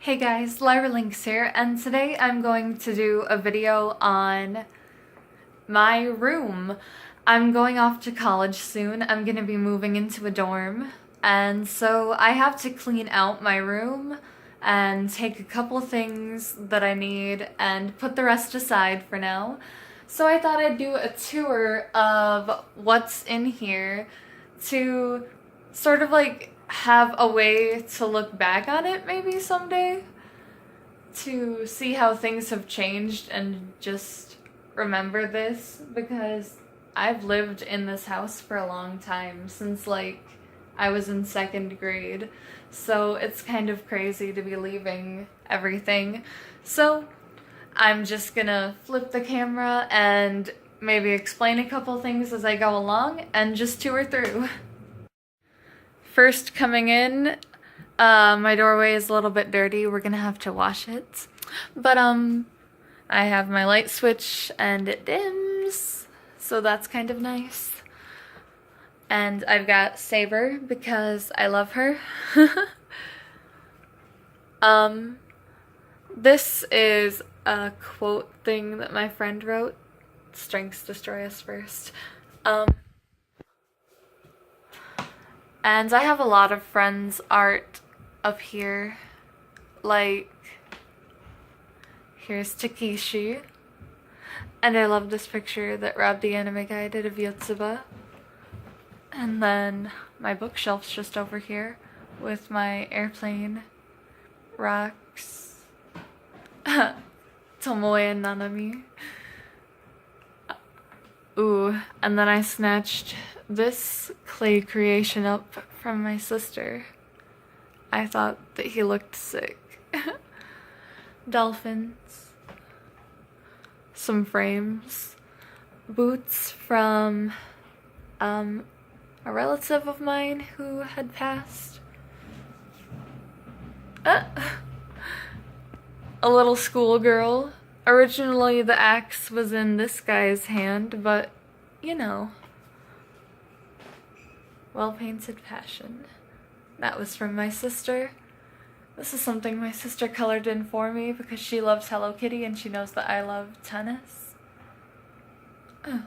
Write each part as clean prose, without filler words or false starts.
Hey guys, Lyra Linx here, and today I'm going to do a video on my room. I'm going off to college soon. I'm gonna be moving into a dorm, and so I have to clean out my room and take a couple things that I need and put the rest aside for now. So I thought I'd do a tour of what's in here to sort of like have a way to look back on it maybe someday, to see how things have changed and just remember this, because I've lived in this house for a long time, since like I was in 2nd grade, so it's kind of crazy to be leaving everything. So I'm just gonna flip the camera and maybe explain a couple things as I go along and just tour through. First, coming in, my doorway is a little bit dirty. We're gonna have to wash it. But I have my light switch and it dims, so that's kind of nice. And I've got Saber because I love her. This is a quote thing that my friend wrote. Strengths destroy us first. And I have a lot of friends' art up here. Like, here's Takeshi. And I love this picture that Rob the Anime Guy did of Yotsuba. And then my bookshelf's just over here with my airplane rocks. Tomoe and Nanami. Ooh, and then I snatched this clay creation up from my sister. I thought that he looked sick. Dolphins. Some frames. Boots from a relative of mine who had passed. A little schoolgirl. Originally the axe was in this guy's hand, but you know. Well-painted passion. That was from my sister. This is something my sister colored in for me because she loves Hello Kitty and she knows that I love tennis. Oh.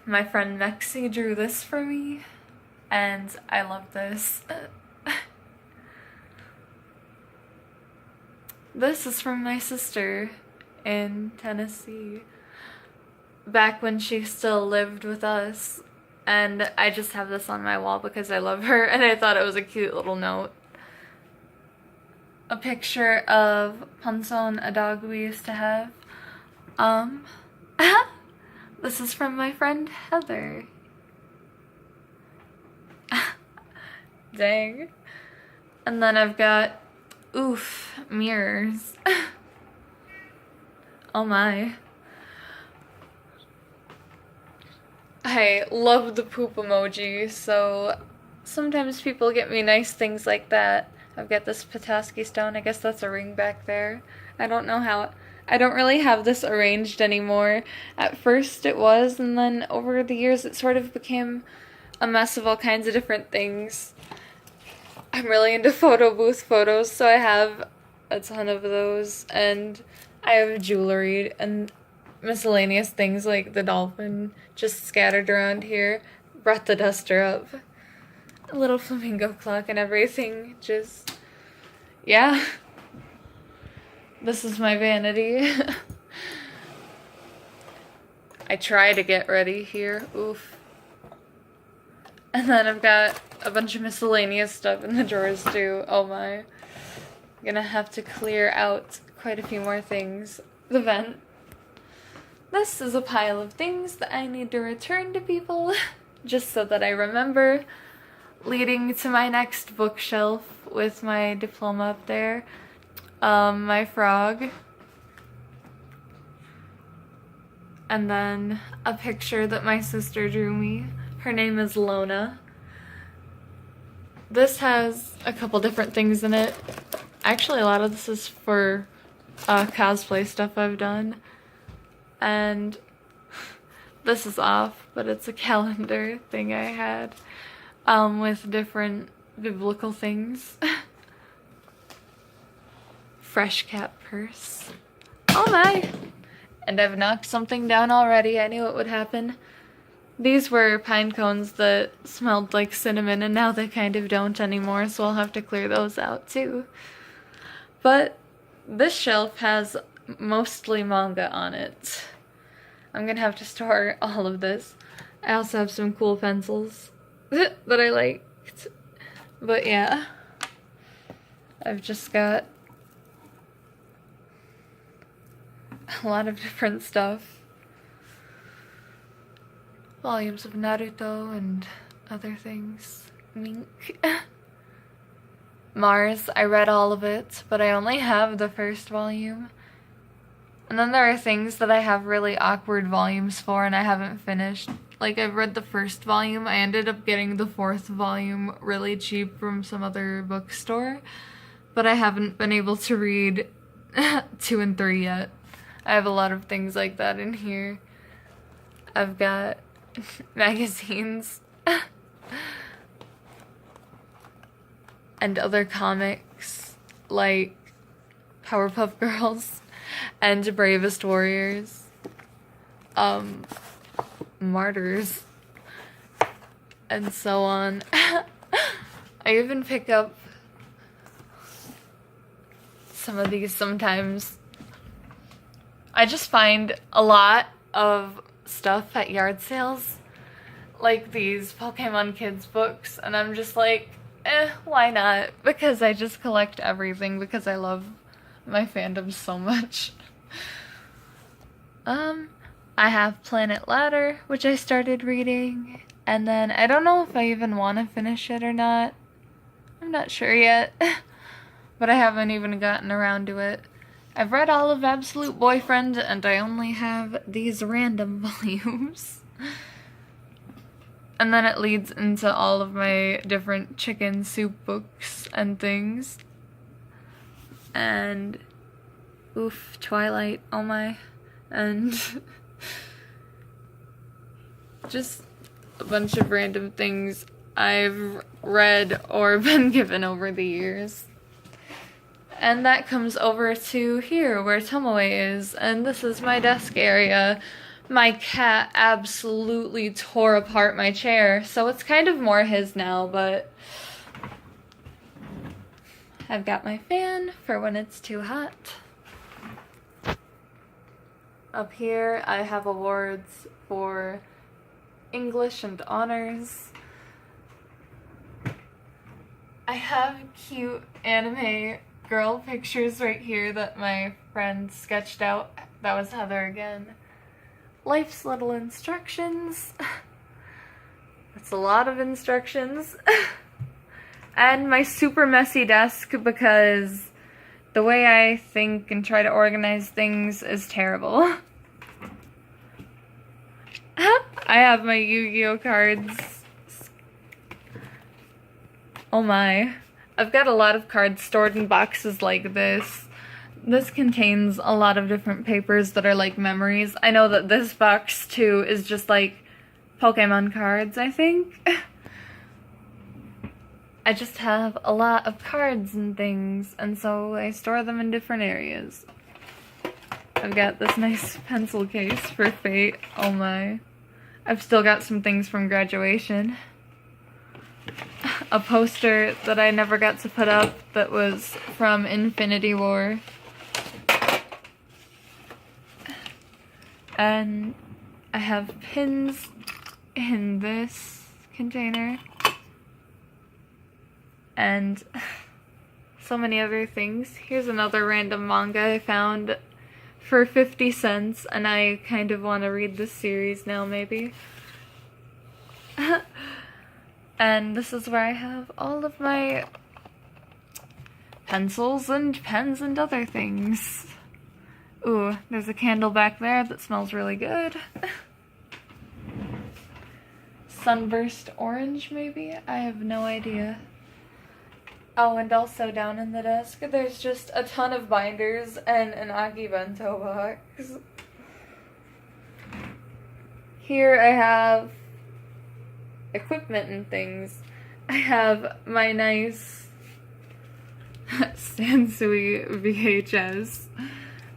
My friend Mexi drew this for me, and I love this. This is from my sister in Tennessee, back when she still lived with us, and I just have this on my wall because I love her and I thought it was a cute little note. A picture of Punson, a dog we used to have. This is from my friend Heather. Dang. And then I've got, oof, mirrors. Oh my. I love the poop emoji, so sometimes people get me nice things like that. I've got this Petoskey stone. I guess that's a ring back there. I don't know how. I don't really have this arranged anymore. At first it was, and then over the years it sort of became a mess of all kinds of different things. I'm really into photo booth photos, so I have a ton of those, and I have jewelry and miscellaneous things like the dolphin just scattered around here. Brought the duster up. A little flamingo clock and everything. Just, yeah. This is my vanity. I try to get ready here. Oof. And then I've got a bunch of miscellaneous stuff in the drawers too. Oh my. I'm gonna have to clear out quite a few more things. The vent. This is a pile of things that I need to return to people, just so that I remember, leading to my next bookshelf with my diploma up there. My frog. And then a picture that my sister drew me. Her name is Lona. This has a couple different things in it. Actually, a lot of this is for cosplay stuff I've done. And this is off, but it's a calendar thing I had with different biblical things. fresh cat purse. Oh my! And I've knocked something down already. I knew it would happen. These were pine cones that smelled like cinnamon, and now they kind of don't anymore, so I'll have to clear those out too. But this shelf has mostly manga on it. I'm gonna have to store all of this. I also have some cool pencils that I liked. But yeah, I've just got a lot of different stuff. Volumes of Naruto and other things. Mink. Mars, I read all of it, but I only have the first volume. And then there are things that I have really awkward volumes for and I haven't finished. Like, I've read the first volume. I ended up getting the fourth volume really cheap from some other bookstore, but I haven't been able to read 2 and 3 yet. I have a lot of things like that in here. I've got magazines and other comics like Powerpuff Girls and Bravest Warriors, Martyrs, and so on. I even pick up some of these sometimes. I just find a lot of stuff at yard sales, like these Pokemon Kids books, and I'm just like, why not? Because I just collect everything because I love my fandom so much. I have Planet Ladder, which I started reading, and then I don't know if I even want to finish it or not. I'm not sure yet, but I haven't even gotten around to it. I've read all of Absolute Boyfriend, and I only have these random volumes. And then it leads into all of my different chicken soup books and things. And, oof, Twilight, oh my. And just a bunch of random things I've read or been given over the years. And that comes over to here where Tomoe is, and this is my desk area. My cat absolutely tore apart my chair, so it's kind of more his now, but I've got my fan for when it's too hot. Up here I have awards for English and honors. I have cute anime girl pictures right here that my friend sketched out. That was Heather again. Life's little instructions. That's a lot of instructions. And my super messy desk because the way I think and try to organize things is terrible. I have my Yu-Gi-Oh cards. Oh my. I've got a lot of cards stored in boxes like this. This contains a lot of different papers that are like memories. I know that this box too is just like Pokemon cards, I think. I just have a lot of cards and things, and so I store them in different areas. I've got this nice pencil case for Fate. Oh my. I've still got some things from graduation. A poster that I never got to put up that was from Infinity War. And I have pins in this container. And so many other things. Here's another random manga I found for 50 cents, and I kind of want to read this series now, maybe. And this is where I have all of my pencils and pens and other things. Ooh, there's a candle back there that smells really good. Sunburst orange, maybe? I have no idea. Oh, and also down in the desk, there's just a ton of binders and an Aki bento box. Here I have equipment and things. I have my nice Sansui VHS.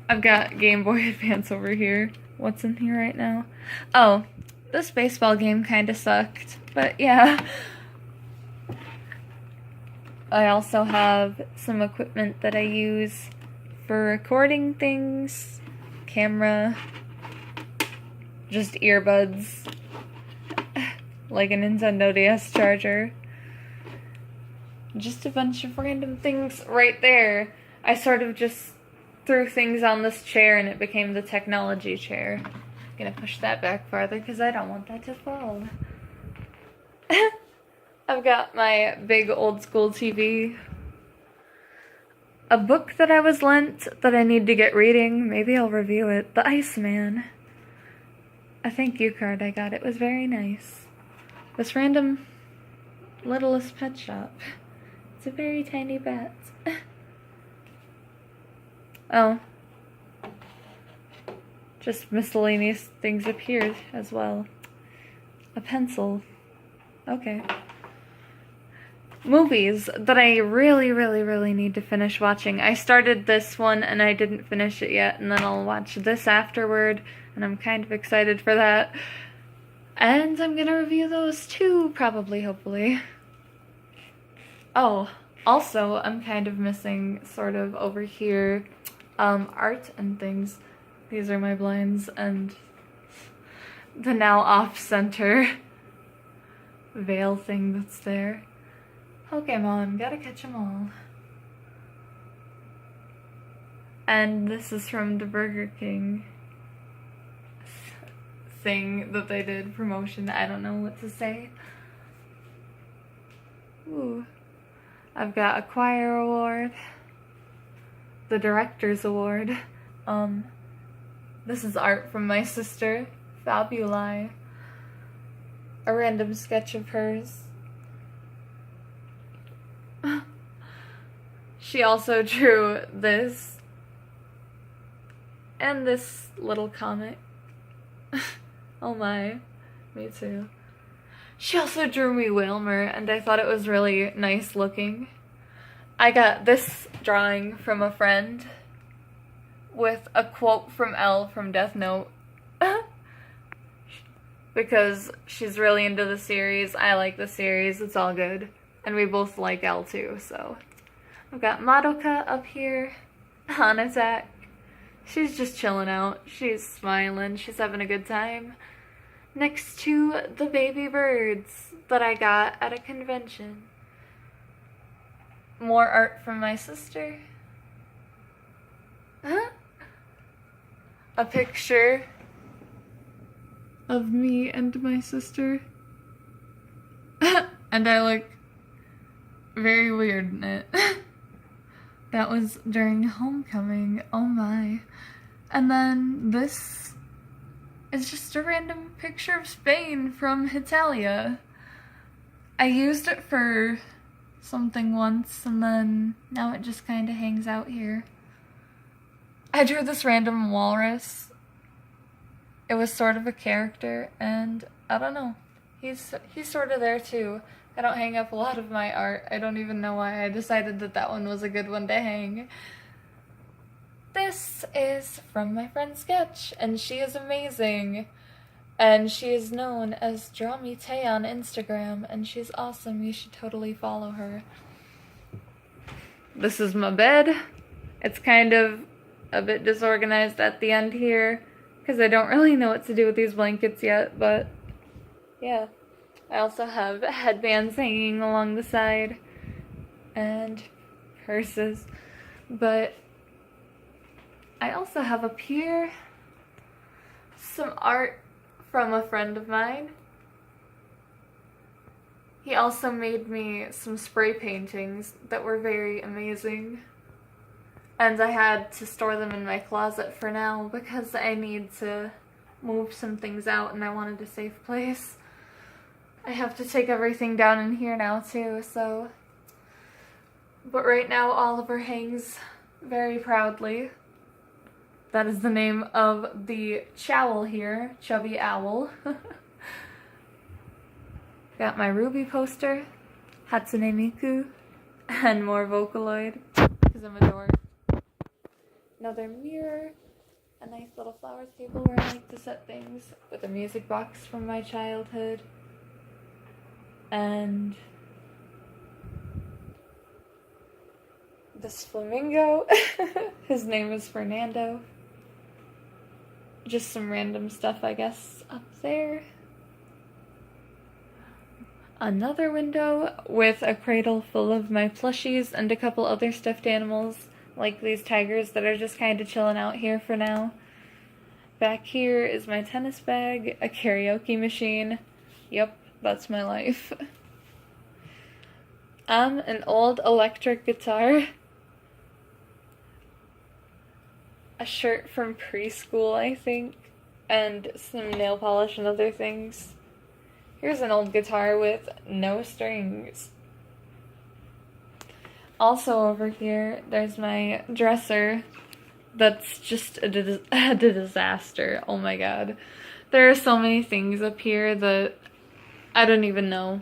I've got Game Boy Advance over here. What's in here right now? Oh, this baseball game kind of sucked, but yeah. I also have some equipment that I use for recording things, camera, just earbuds, like a Nintendo DS charger. Just a bunch of random things right there. I sort of just threw things on this chair and it became the technology chair. I'm gonna push that back farther because I don't want that to fall. I've got my big old school TV. A book that I was lent that I need to get reading. Maybe I'll review it. The Iceman. A thank you card I got. It was very nice. This random littlest pet shop. It's a very tiny bat. Oh. Just miscellaneous things appeared as well. A pencil. Okay. Movies that I really need to finish watching. I started this one and I didn't finish it yet, and then I'll watch this afterward, and I'm kind of excited for that. And I'm gonna review those too, probably, hopefully. Oh, also, I'm kind of missing, sort of, over here, art and things. These are my blinds, and the now off-center veil thing that's there. Pokemon, gotta catch 'em all. And this is from the Burger King thing that they did, promotion. I don't know what to say. Ooh. I've got a choir award, the director's award. This is art from my sister, Fabuli. A random sketch of hers. She also drew this and this little comic. Oh my, me too. She also drew me Wilmer, and I thought it was really nice looking. I got this drawing from a friend with a quote from Elle from Death Note. Because she's really into the series. I like the series, it's all good. And we both like Elle too, so. I've got Madoka up here on attack. She's just chilling out. She's smiling. She's having a good time. Next to the baby birds that I got at a convention. More art from my sister. Huh? A picture of me and my sister. And I look very weird in it. That was during homecoming. Oh my. And then this is just a random picture of Spain from Italia. I used it for something once, and then now it just kind of hangs out here. I drew this random walrus. It was sort of a character, and I don't know. He's sort of there too. I don't hang up a lot of my art. I don't even know why I decided that that one was a good one to hang. This is from my friend Sketch, and she is amazing. And she is known as Draw Me Tay on Instagram, and she's awesome. You should totally follow her. This is my bed. It's kind of a bit disorganized at the end here, because I don't really know what to do with these blankets yet, but yeah. I also have headbands hanging along the side and purses, but I also have up here some art from a friend of mine. He also made me some spray paintings that were very amazing, and I had to store them in my closet for now because I need to move some things out and I wanted a safe place. I have to take everything down in here now too, so. But right now Oliver hangs very proudly. That is the name of the chowl here, Chubby Owl. Got my Ruby poster, Hatsune Miku, and more Vocaloid. I'm a dork. Another mirror, a nice little flower table where I like to set things, with a music box from my childhood, and this flamingo. His name is Fernando. Just some random stuff, I guess, up there. Another window with a cradle full of my plushies and a couple other stuffed animals, like these tigers that are just kind of chilling out here for now. Back here is my tennis bag, a karaoke machine. Yep, that's my life. An old electric guitar. A shirt from preschool, I think, and some nail polish and other things. Here's an old guitar with no strings. Also over here, there's my dresser that's just a disaster. Oh my god. There are so many things up here that I don't even know.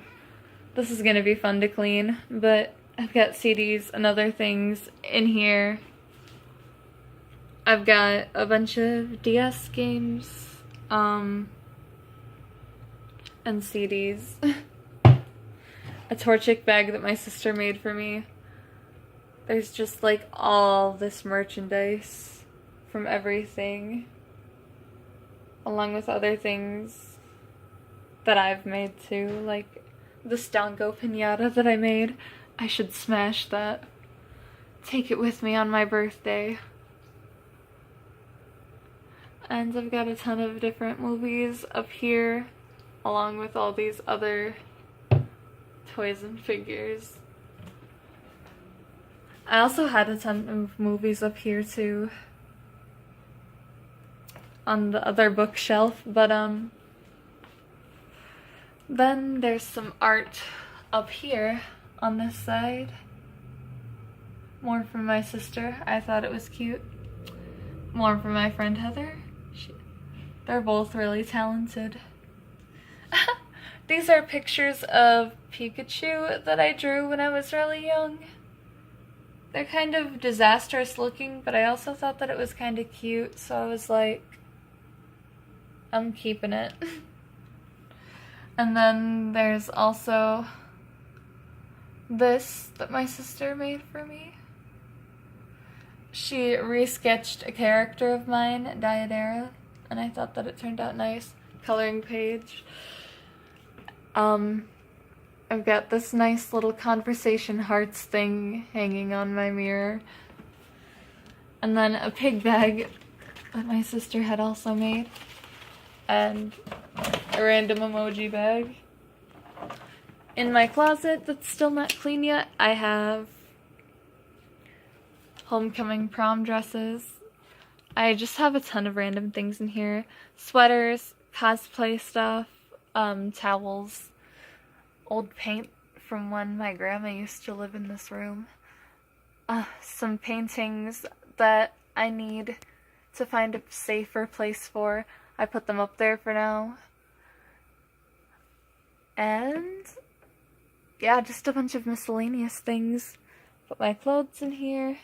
This is gonna be fun to clean, but I've got CDs and other things in here. I've got a bunch of DS games, and CDs. A Torchic bag that my sister made for me. There's just like all this merchandise from everything, along with other things that I've made too, like the Stanko pinata that I made. I should smash that. Take it with me on my birthday. And I've got a ton of different movies up here, along with all these other toys and figures. I also had a ton of movies up here too, on the other bookshelf, but then there's some art up here on this side. More from my sister. I thought it was cute. More from my friend Heather. They're both really talented. These are pictures of Pikachu that I drew when I was really young. They're kind of disastrous looking, but I also thought that it was kind of cute, so I was like, I'm keeping it. And then there's also this that my sister made for me. She resketched a character of mine, Diadera, and I thought that it turned out nice. Coloring page. I've got this nice little conversation hearts thing hanging on my mirror. And then a pig bag that my sister had also made. And a random emoji bag. In my closet that's still not clean yet, I have homecoming prom dresses. I just have a ton of random things in here. Sweaters, cosplay stuff, towels, old paint from when my grandma used to live in this room. Some paintings that I need to find a safer place for. I put them up there for now. And yeah, just a bunch of miscellaneous things. Put my clothes in here.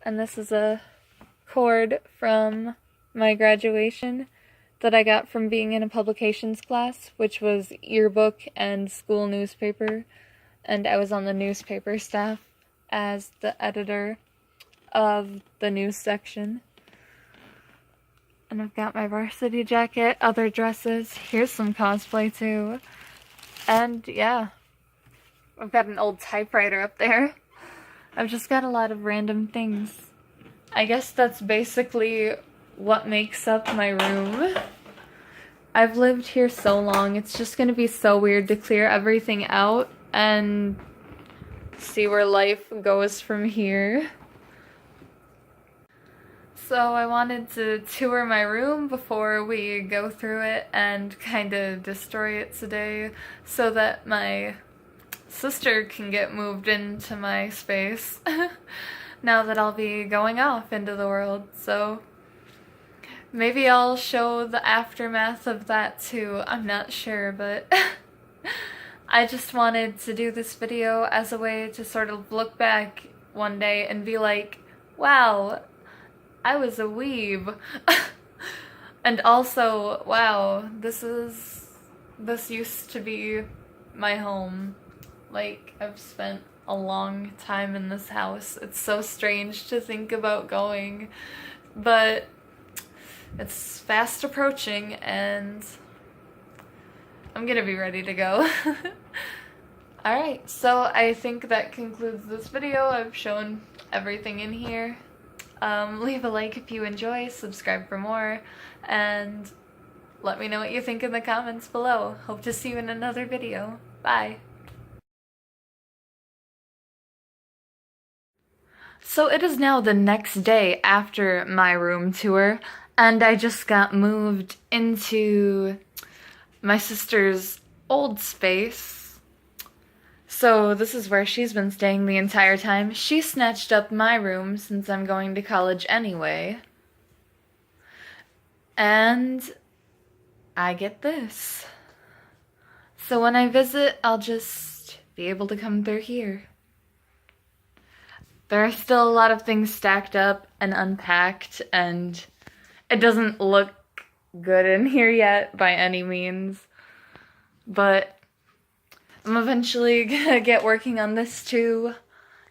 And this is a cord from my graduation that I got from being in a publications class, which was yearbook and school newspaper, and I was on the newspaper staff as the editor of the news section. And I've got my varsity jacket, other dresses, here's some cosplay too, and yeah, I've got an old typewriter up there. I've just got a lot of random things. I guess that's basically what makes up my room. I've lived here so long, it's just gonna be so weird to clear everything out and see where life goes from here. So I wanted to tour my room before we go through it and kind of destroy it today so that my sister can get moved into my space now that I'll be going off into the world. So maybe I'll show the aftermath of that too. I'm not sure, but I just wanted to do this video as a way to sort of look back one day and be like, wow, I was a weeb. And also, wow, this used to be my home. Like, I've spent a long time in this house. It's so strange to think about going, but it's fast approaching and I'm gonna be ready to go. Alright, so I think that concludes this video. I've shown everything in here. Leave a like if you enjoy, subscribe for more, and let me know what you think in the comments below. Hope to see you in another video. Bye! So it is now the next day after my room tour, and I just got moved into my sister's old space. So this is where she's been staying the entire time. She snatched up my room since I'm going to college anyway. And I get this. So when I visit, I'll just be able to come through here. There are still a lot of things stacked up and unpacked, and it doesn't look good in here yet by any means. But I'm eventually gonna get working on this too,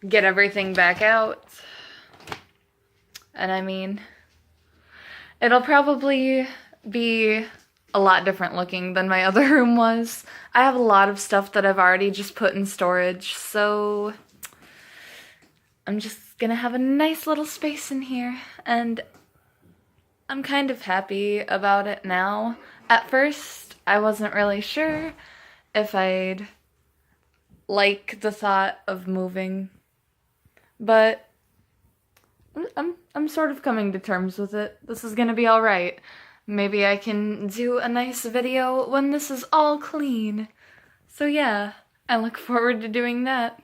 get everything back out. And I mean, it'll probably be a lot different looking than my other room was. I have a lot of stuff that I've already just put in storage, so I'm just gonna have a nice little space in here, and I'm kind of happy about it now. At first, I wasn't really sure if I'd like the thought of moving, but I'm sort of coming to terms with it. This is gonna be alright. Maybe I can do a nice video when this is all clean. So yeah, I look forward to doing that.